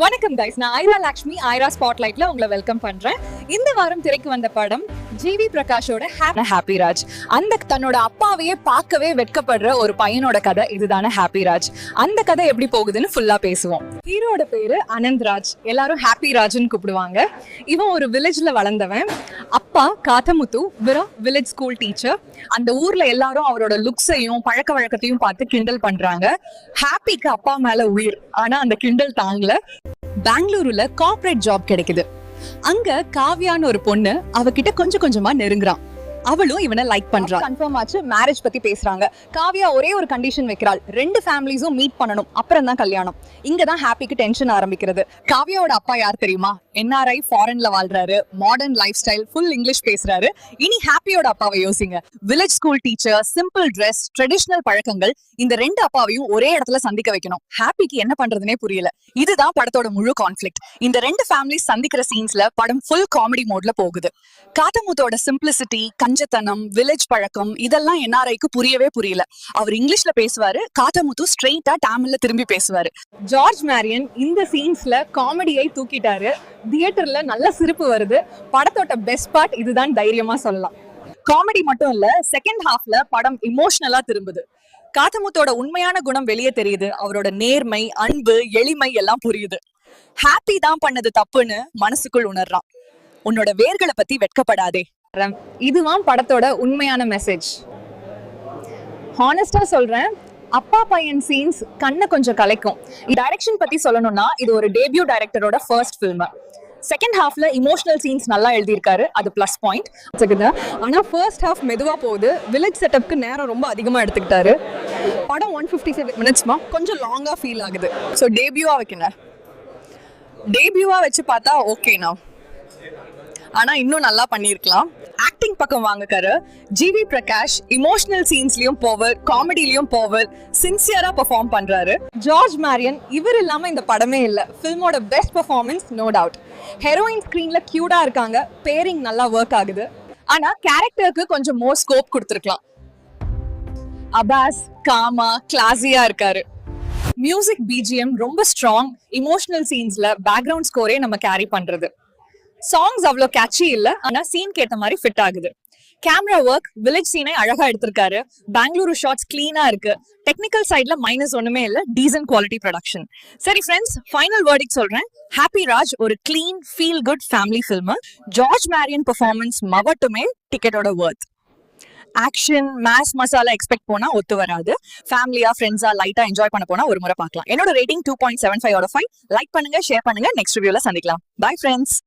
வணக்கம் கைஸ், நான் ஐரா லக்ஷ்மி ஐரா ஸ்பாட்லைட்ல உங்களை வெல்கம் பண்றேன். இந்த வாரம் திரைக்கு வந்த படம் ஜிவி பிரகாஷோட ஹாப்பி ராஜ். அந்த தன்னோட அப்பாவையே பார்க்கவே வெட்கப்படுற ஒரு பையனோட கதை இதுதானே ஹாப்பி ராஜ். அந்த கதை எப்படி போகுதுன்னு ஃபுல்லா பேசுவோம். ஹீரோட பேரு அனந்த் ராஜ், எல்லாரும் ஹாப்பி ராஜ்னு கூப்பிடுவாங்க. இவன் ஒரு வில்லேஜ்ல வளர்ந்தவன். அப்பா காத்தமுத்து வில்லேஜ் ஸ்கூல் டீச்சர். அந்த ஊர்ல எல்லாரும் அவரோட லுக்ஸையும் பழக்க வழக்கத்தையும் பார்த்து கிண்டல் பண்றாங்க. ஹாப்பிக்கு அப்பா மேல உயிர், ஆனா அந்த கிண்டல் தாங்கல. பெங்களூருல கார்ப்பரேட் ஜாப் கிடைக்குது. அங்க காவ்யான்னு ஒரு பொண்ணு அவகிட்ட கொஞ்சம் கொஞ்சமா நெருங்குறான். அவளும் இவனை லைக் பண்றா. கன்ஃபார்ம் ஆச்சு, மேரேஜ் பத்தி பேசுறாங்க. காவ்யா ஒரே ஒரு கண்டிஷன் வைக்கிறாள், ரெண்டு ஃபேமிலிஸும் மீட் பண்ணணும், அப்புறம் தான் கல்யாணம். இங்கதான் ஹாப்பிக்கு டென்ஷன் ஆரம்பிக்கிறது. காவ்யாவோட அப்பா யார் தெரியுமா? NRI, ஃபாரின்ல வாழ்றாரு, modern life style, full English பேசுறாரு. இனி ஹாப்பியோட அப்பாவை யோசிங்க. Village school teacher, simple dress, traditional பழக்கங்கள். இந்த ரெண்டு அப்பாவையும் ஒரே இடத்துல சந்திக்க வைக்கணும். ஹாப்பிக்கு என்ன பண்றதுனே புரியல. இதுதான் படத்தோட முழு கான்ஃபிளிக்ட். இந்த ரெண்டு ஃபேமிலிஸ் சந்திக்கிற சீன்ஸ்ல படம் ஃபுல் காமெடி மோட்ல போகுது. காத்தமுத்தோட சிம்பிளிசிட்டி, கஞ்சத்தனம், வில்லேஜ் பழக்கம் இதெல்லாம் NRIக்கு புரியவே புரியல. அவர் இங்கிலீஷ்ல பேசுவாரு, காத்தமுத்து ஸ்ட்ரெயிட்டா தமிழ்ல திரும்பி பேசுவாரு. ஜார்ஜ் மேரியன் இந்த சீன்ஸ்ல காமெடியை தூக்கிட்டாரு. தியேட்டர்ல நல்ல சிரிப்பு வருது. படத்தோட பெஸ்ட் பார்ட் இதுதான் தைரியமா சொல்லலாம். காமெடி மட்டும் இல்ல, செகண்ட் ஹாஃப்ல படம் இமோஷனலா திரும்புது. காத்தமுத்தோட உண்மையான குணம் வெளியே தெரியுது. அவரோட நேர்மை, அன்பு, எளிமை எல்லாம் புரியுது. ஹாப்பி தான் பண்ணது தப்புன்னு மனசுக்குள் உணர்றான். உன்னோட வேர்களை பத்தி வெட்கப்படாதே. இதுதான் படத்தோட உண்மையான மெசேஜ். ஹானஸ்டா சொல்றேன், அப்பா பையன் சீன்ஸ் கண்ணை கொஞ்சம் கலைக்கும். டைரக்ஷன் பத்தி சொல்லணும்னா இது ஒரு டெபியூ டைரக்டரோட ஃபர்ஸ்ட் ஃபில்ம். செகண்ட் ஹாஃப்ல இமோஷனல் சீன்ஸ் நல்லா எழுதியிருக்காரு, அது பிளஸ் பாயிண்ட். ஆனா ஃபர்ஸ்ட் ஹாஃப் மெதுவா போகுது. வில்லேஜ் செட்டப்க்கு நேரம் ரொம்ப அதிகமா எடுத்துக்கிட்டாரு. படம் 157 மினிட்ஸ்மா கொஞ்சம் லாங்கா ஃபீல் ஆகுது. ஸோ டெபியூவா வைக்கணும். டெபியூவா வச்சு பார்த்தா ஓகேண்ணா, ஆனா இன்னும் நல்லா பண்ணிருக்கலாம். ஆக்டிங் பக்கம் வாங்கக்காரு. ஜிவி பிரகாஷ் இமோஷனல் சீன்ஸ்லயும் போவர், காமெடிலயும் போவர், சின்சியரா பெர்ஃபார்ம் பண்றாரு. ஜார்ஜ் மேரியன் இவர் இல்லாம இந்த படமே இல்ல. ஃபில்மோட best performance no doubt. Heroine ஸ்கிரீன்ல கியூட்டா இருக்காங்க, பேரிங் நல்லா ஒர்க் ஆகுது. ஆனா கேரக்டருக்கு கொஞ்சம் மோர் ஸ்கோப் கொடுத்துருக்கலாம். அபாஸ் காமா கிளாஸியா இருக்காரு. மியூசிக் BGM ரொம்ப ஸ்ட்ராங். இமோஷனல் சீன்ஸ்ல பேக்ரவுண்ட் ஸ்கோரே நம்ம கேரி பண்றது. சாங்ஸ் அவ்வளோ கேட்சி இல்ல, ஆனா சீன் கேட்ட மாதிரி ஃபிட் ஆகுது. கேமரா ஒர்க், வில்லேஜ் சீனை அழகா எடுத்திருக்காரு. பெங்களூரு ஷாட்ஸ் கிளீனா இருக்கு. டெக்னிக்கல் சைட்ல மைனஸ் ஒண்ணுமே இல்ல. Decent quality production. சரி ஃப்ரெண்ட்ஸ், ஃபைனல் வேர்டிக் சொல்றேன். ஹாப்பி ராஜ் ஒரு clean feel good family film. George Maryan performance மவட்டுமே டிக்கெட்டோட worth. Action mass masala expect போனா ஒத்து வராது. ஃபேமிலியா ஃப்ரெண்ட்ஸா லைட்டா என்ஜாய் பண்ண போனா ஒரு முறை பார்க்கலாம். என்னோட ரேட்டிங் 2.75 out of 5. லைக் பண்ணுங்க, ஷேர் பண்ணுங்க. நெக்ஸ்ட் ரிவ்யூல சந்திக்கலாம். Bye friends.